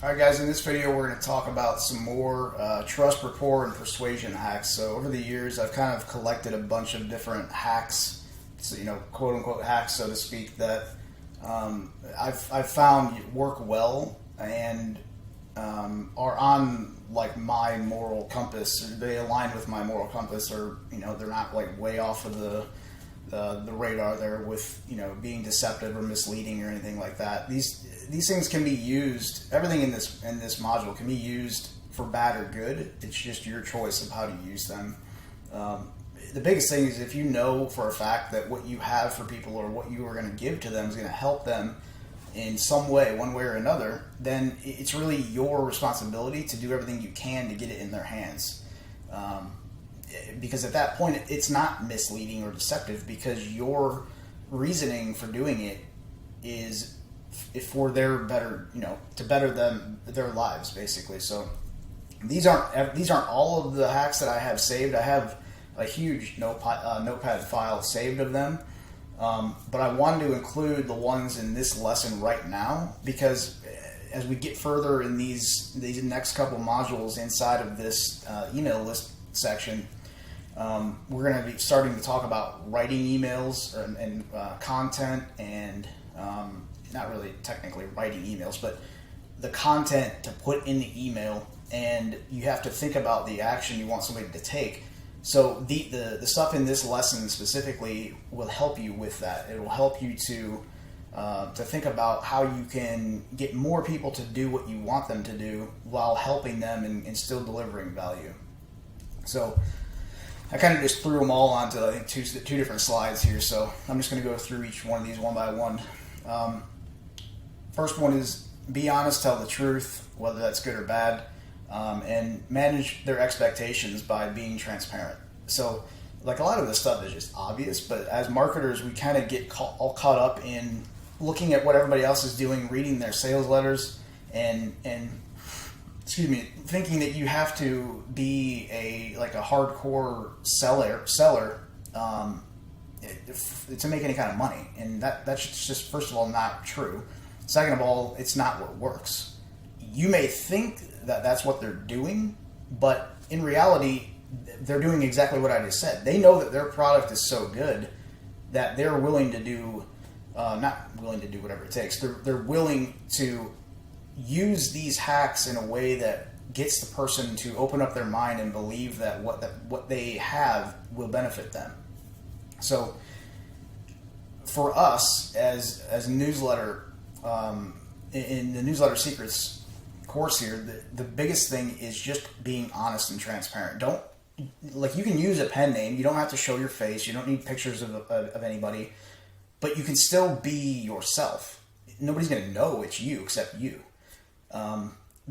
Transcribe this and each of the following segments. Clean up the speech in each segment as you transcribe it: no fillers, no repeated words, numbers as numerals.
Alright guys, in this video we're going to talk about some more trust, rapport, and persuasion hacks. So over the years I've kind of collected a bunch of different hacks, so, quote unquote hacks so to speak, that I've found work well and are on like my moral compass. They align with my moral compass, or they're not like way off of the radar there with being deceptive or misleading or anything like that. These things can be used. Everything in this module can be used for bad or good. It's just your choice of how to use them. The biggest thing is if you know for a fact that what you have for people or what you are going to give to them is going to help them in some way, one way or another, then it's really your responsibility to do everything you can to get it in their hands. Because at that point, it's not misleading or deceptive, because your reasoning for doing it is for their better, to better their lives, basically. So these aren't all of the hacks that I have saved. I have a huge notepad file saved of them, but I wanted to include the ones in this lesson right now, because as we get further in these next couple modules inside of this email list section, we're going to be starting to talk about writing emails and content, and not really technically writing emails, but the content to put in the email, and you have to think about the action you want somebody to take. So the stuff in this lesson specifically will help you with that. It will help you to think about how you can get more people to do what you want them to do while helping them and still delivering value. So I kind of just threw them all onto, I think, two different slides here, so I'm just going to go through each one of these one by one. First one is be honest, tell the truth, whether that's good or bad, and manage their expectations by being transparent. So, like, a lot of this stuff is just obvious, but as marketers, we kind of get all caught up in looking at what everybody else is doing, reading their sales letters, and thinking that you have to be a hardcore seller to make any kind of money, and that's just, first of all, not true. Second of all, it's not what works. You may think that that's what they're doing, but in reality, they're doing exactly what I just said. They know that their product is so good that they're willing to do, not willing to do whatever it takes. They're willing to use these hacks in a way that gets the person to open up their mind and believe that what they have will benefit them. So for us as a newsletter, in the Newsletter Secrets course here, the biggest thing is just being honest and transparent. You can use a pen name. You don't have to show your face. You don't need pictures of anybody, but you can still be yourself. Nobody's going to know it's you except you.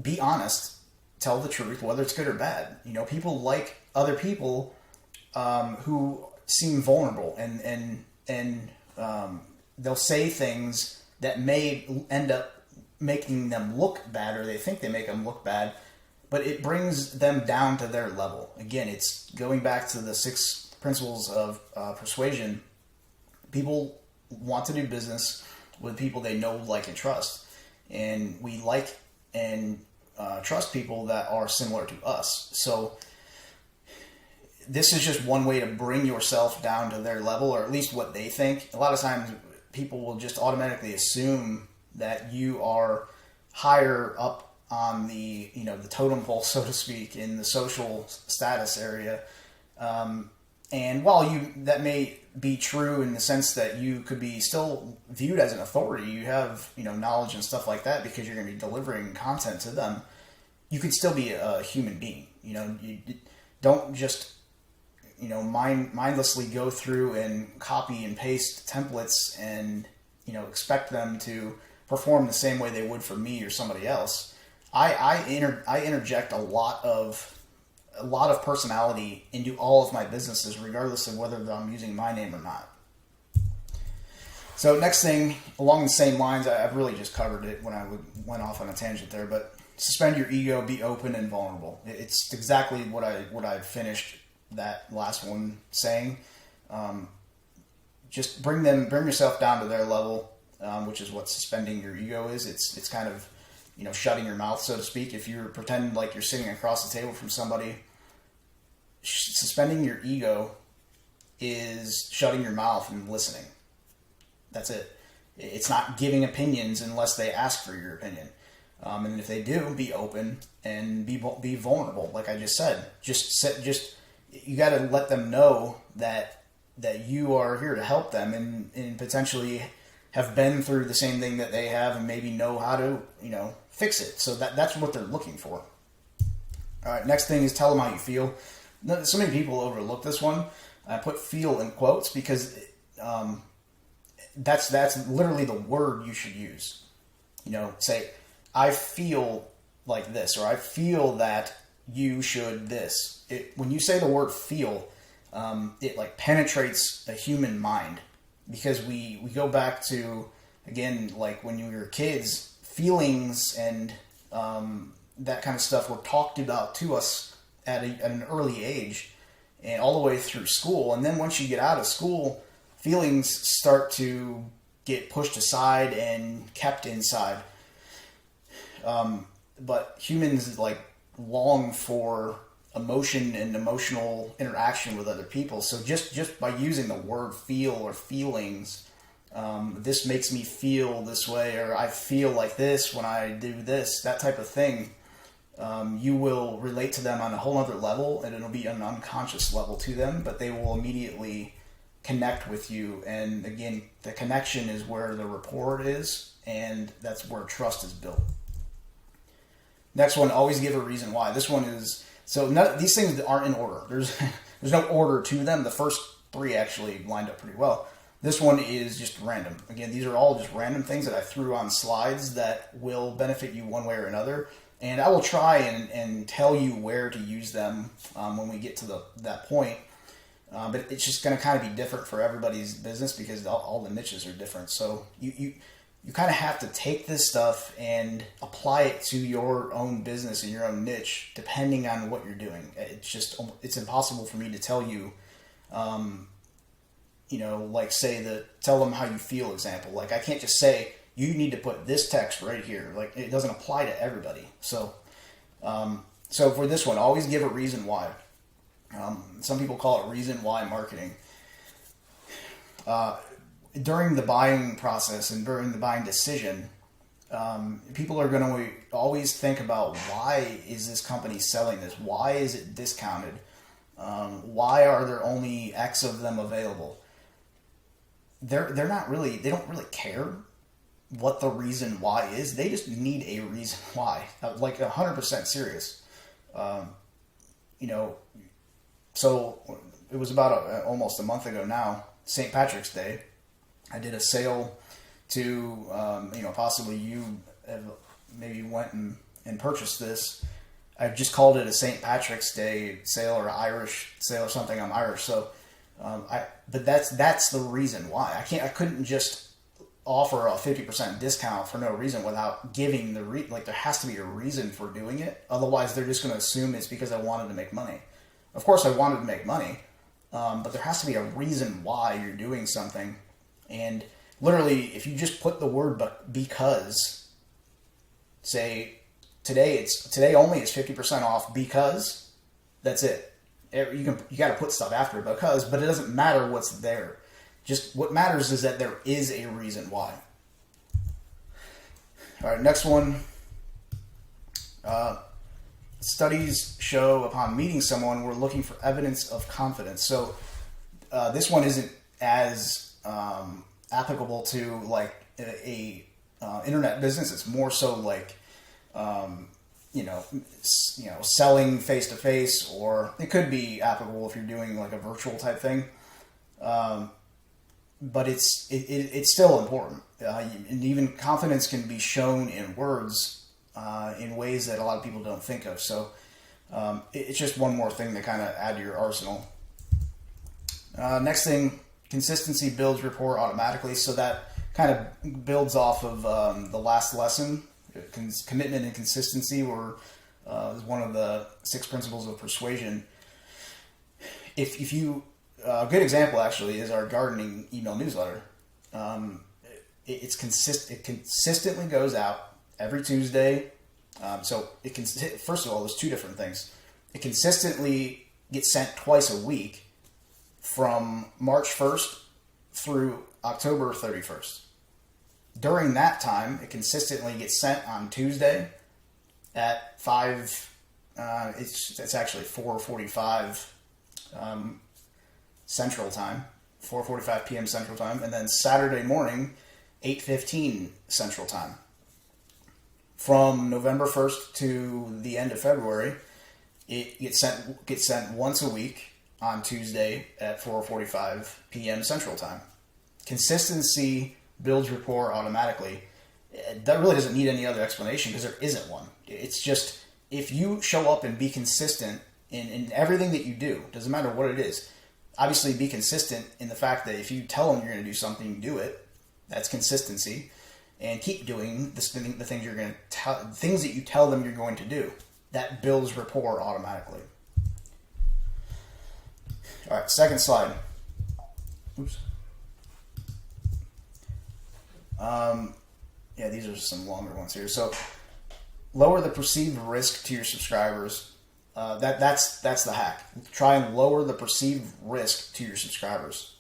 Be honest, tell the truth, whether it's good or bad. People like other people who seem vulnerable, and they'll say things that may end up making them look bad, or they think they make them look bad, but it brings them down to their level. Again, it's going back to the 6 principles of persuasion. People want to do business with people they know, like, and trust, and we like and trust people that are similar to us. So this is just one way to bring yourself down to their level, or at least what they think. A lot of times people will just automatically assume that you are higher up on the totem pole, so to speak, in the social status area. And while that may be true in the sense that you could be still viewed as an authority, you have knowledge and stuff like that because you're going to be delivering content to them, you could still be a human being. You don't just mindlessly go through and copy and paste templates and expect them to perform the same way they would for me or somebody else. I interject a lot of personality into all of my businesses, regardless of whether I'm using my name or not. So next thing, along the same lines, I've really just covered it when I went off on a tangent there, but suspend your ego, be open and vulnerable. It's exactly what I finished that last one saying. Just bring yourself down to their level, which is what suspending your ego is. It's kind of shutting your mouth, so to speak. If you're pretending like you're sitting across the table from somebody, suspending your ego is shutting your mouth and listening. That's it. It's not giving opinions unless they ask for your opinion. And if they do, be open and be vulnerable. Like I just said, you got to let them know that you are here to help them and potentially have been through the same thing that they have and maybe know how to fix it. So that's what they're looking for. All right, next thing is tell them how you feel. So many people overlook this one. I put "feel" in quotes because that's literally the word you should use. Say, I feel like this, or I feel that you should this. When you say the word "feel," it like penetrates the human mind, because we go back to, again, like when you were kids, feelings and that kind of stuff were talked about to us at an early age and all the way through school. And then once you get out of school, feelings start to get pushed aside and kept inside. But humans long for emotion and emotional interaction with other people. So just by using the word "feel" or "feelings," this makes me feel this way, or I feel like this when I do this, that type of thing. You will relate to them on a whole other level, and it'll be an unconscious level to them, but they will immediately connect with you. And again, the connection is where the rapport is, and that's where trust is built. Next one, always give a reason why. This one is, these things aren't in order. There's no order to them. The first three actually lined up pretty well. This one is just random. Again, these are all just random things that I threw on slides that will benefit you one way or another. And I will try and tell you where to use them when we get to that point. But it's just going to kind of be different for everybody's business because all the niches are different. So you kind of have to take this stuff and apply it to your own business and your own niche, depending on what you're doing. It's impossible for me to tell you, say tell them how you feel example. Like I can't just say, you need to put this text right here. Like it doesn't apply to everybody. So for this one, always give a reason why. Some people call it reason why marketing. During the buying process and during the buying decision, people are going to always think about, why is this company selling this? Why is it discounted? Why are there only X of them available? They're not really, they don't really care what the reason why is. They just need a reason why, like 100% serious. So it was about almost a month ago now, St. Patrick's Day. I did a sale to, possibly you have maybe went and purchased this. I just called it a St. Patrick's Day sale or Irish sale or something. I'm Irish, so but that's the reason why. I couldn't just offer a 50% discount for no reason without giving there has to be a reason for doing it. Otherwise, they're just going to assume it's because I wanted to make money. Of course, I wanted to make money, but there has to be a reason why you're doing something. And literally, if you just put the word because, say today only is 50% off because, that's it. You got to put stuff after because, but it doesn't matter what's there. Just what matters is that there is a reason why. All right, next one. Studies show upon meeting someone, we're looking for evidence of confidence. So this one isn't as applicable to like a internet business. It's more so like selling face to face, or it could be applicable if you're doing like a virtual type thing. But it's still important, and even confidence can be shown in words in ways that a lot of people don't think of. So it's just one more thing to kind of add to your arsenal. Next thing, consistency builds rapport automatically. So that kind of builds off of the last lesson. Commitment and consistency is one of the 6 principles of persuasion. If you a good example actually is our gardening email newsletter. It consistently goes out every Tuesday So it can, first of all, there's two different things. It consistently gets sent twice a week from March 1st through October 31st. During that time, it consistently gets sent on Tuesday at 5, it's actually 4:45 Central Time, 4:45 p.m. Central Time, and then Saturday morning, 8:15 Central Time. From November 1st to the end of February, it gets sent once a week on Tuesday at 4:45 p.m. Central Time. Consistency builds rapport automatically. That really doesn't need any other explanation because there isn't one. It's just, if you show up and be consistent in everything that you do, doesn't matter what it is. Obviously, be consistent in the fact that if you tell them you're going to do something, you do it. That's consistency. And keep doing the things you're going to tell, things that you tell them you're going to do. That builds rapport automatically. All right, second slide. Oops. Yeah, these are some longer ones here. So, lower the perceived risk to your subscribers. That's the hack. Try and lower the perceived risk to your subscribers.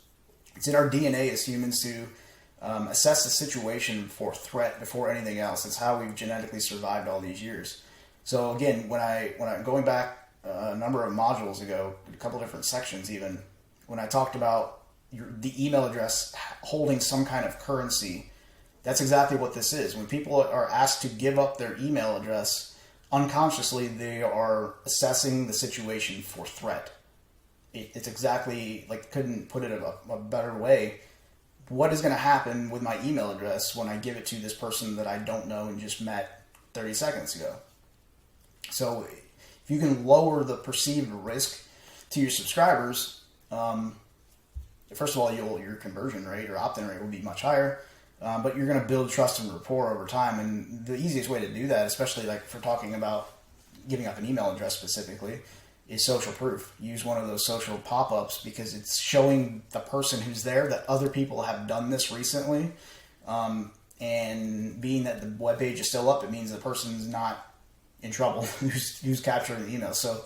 It's in our DNA as humans to assess the situation for threat before anything else. It's how we've genetically survived all these years. So again, when I'm going back a number of modules ago, a couple different sections even, when I talked about the email address holding some kind of currency, that's exactly what this is. When people are asked to give up their email address, unconsciously they are assessing the situation for threat. It's exactly, like, couldn't put it a better way. What is going to happen with my email address when I give it to this person that I don't know and just met 30 seconds ago? So if you can lower the perceived risk to your subscribers, first of all, your conversion rate or opt-in rate will be much higher, but you're going to build trust and rapport over time. And the easiest way to do that, especially like if we're talking about giving up an email address specifically, is social proof. Use one of those social pop-ups because it's showing the person who's there that other people have done this recently. And being that the web page is still up, it means the person's not in trouble who's capturing the email. So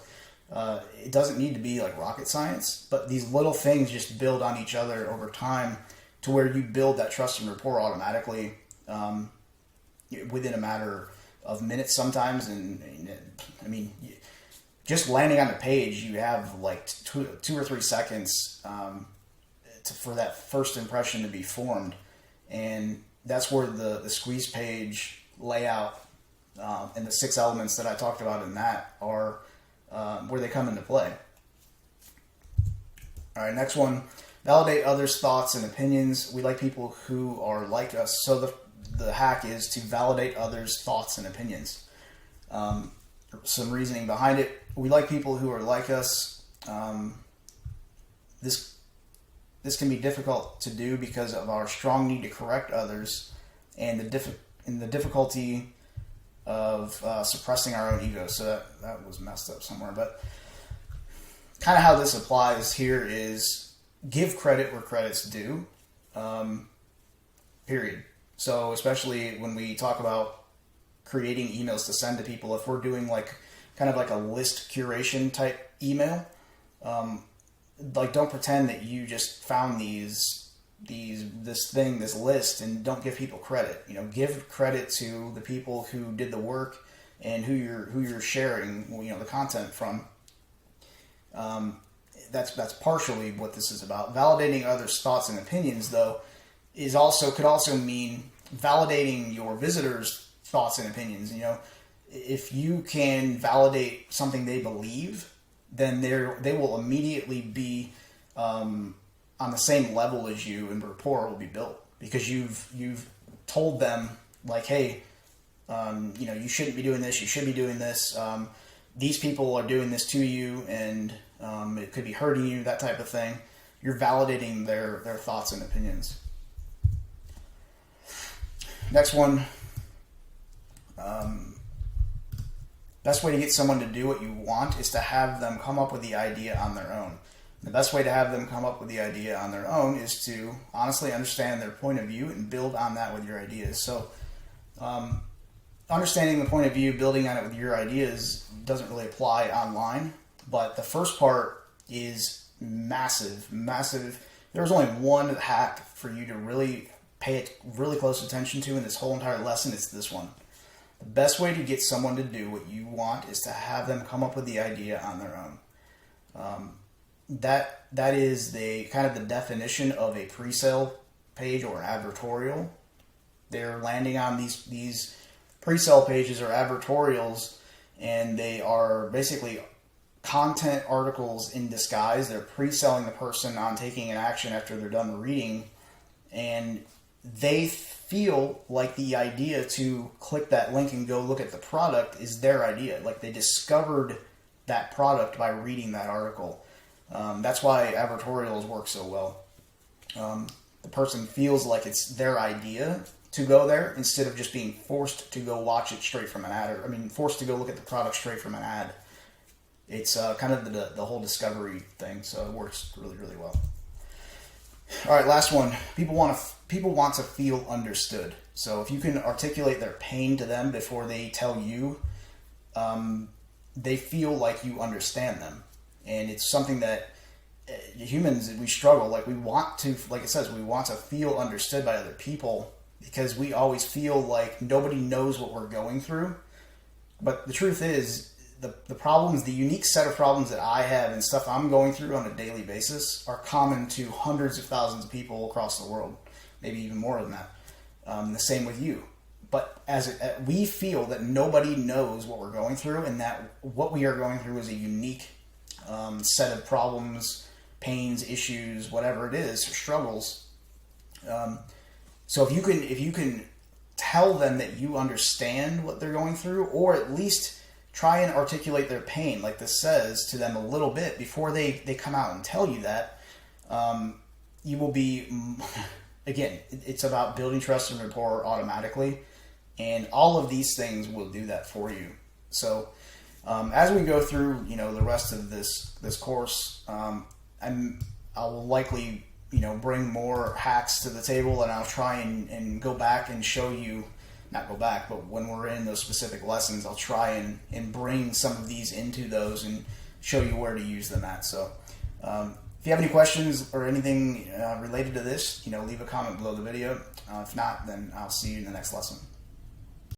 it doesn't need to be like rocket science, but these little things just build on each other over time to where you build that trust and rapport automatically within a matter of minutes sometimes. And I mean, just landing on the page, you have like 2 or 3 seconds for that first impression to be formed. And that's where the squeeze page layout and the 6 elements that I talked about in that are where they come into play. All right, next one. Validate others' thoughts and opinions. We like people who are like us. So the hack is to validate others' thoughts and opinions. Some reasoning behind it. We like people who are like us. This can be difficult to do because of our strong need to correct others and the difficulty of suppressing our own ego. So that was messed up somewhere. But kind of how this applies here is give credit where credit's due. Period. So especially when we talk about creating emails to send to people, if we're doing like kind of like a list curation type email, like don't pretend that you just found this list and don't give people credit. You know, give credit to the people who did the work and who you're sharing, you know, the content from. That's partially what this is about. Validating others' thoughts and opinions, though, could also mean validating your visitors' thoughts and opinions. You know, if you can validate something they believe, then they will immediately be on the same level as you, and rapport will be built because you've told them like, hey, you know, you shouldn't be doing this. You should be doing this. These people are doing this to you, and it could be hurting you. That type of thing. You're validating their thoughts and opinions. Next one. Best way to get someone to do what you want is to have them come up with the idea on their own. The best way to have them come up with the idea on their own is to honestly understand their point of view and build on that with your ideas. So, understanding the point of view, building on it with your ideas doesn't really apply online. But the first part is massive, massive. There's only one hack for you to really pay really close attention to in this whole entire lesson. It's this one. The best way to get someone to do what you want is to have them come up with the idea on their own. That is the kind of the definition of a pre-sale page or an advertorial. They're landing on these pre-sale pages or advertorials, and they are basically content articles in disguise. They're pre-selling the person on taking an action after they're done reading, and they feel like the idea to click that link and go look at the product is their idea. Like they discovered that product by reading that article. That's why advertorials work so well. The person feels like it's their idea to go there instead of just being forced to go watch it straight from an ad, or forced to go look at the product straight from an ad. It's kind of the whole discovery thing, so it works really, really well. All right, last one. People want to feel understood. So if you can articulate their pain to them before they tell you, they feel like you understand them. And it's something that humans, we struggle. Like we want to, like it says, we want to feel understood by other people because we always feel like nobody knows what we're going through. But the truth is, the problems, the unique set of problems that I have and stuff I'm going through on a daily basis are common to hundreds of thousands of people across the world, maybe even more than that. The same with you. But we feel that nobody knows what we're going through, and that what we are going through is a unique set of problems, pains, issues, whatever it is, struggles. So if you can tell them that you understand what they're going through, or at least try and articulate their pain, like this says, to them a little bit before they come out and tell you that, you will be, again, it's about building trust and rapport automatically, and all of these things will do that for you. So as we go through, the rest of this course, I will likely, bring more hacks to the table, and I'll try and go back and show you, not go back, but when we're in those specific lessons, I'll try and bring some of these into those and show you where to use them at. So if you have any questions or anything related to this, leave a comment below the video. If not, then I'll see you in the next lesson.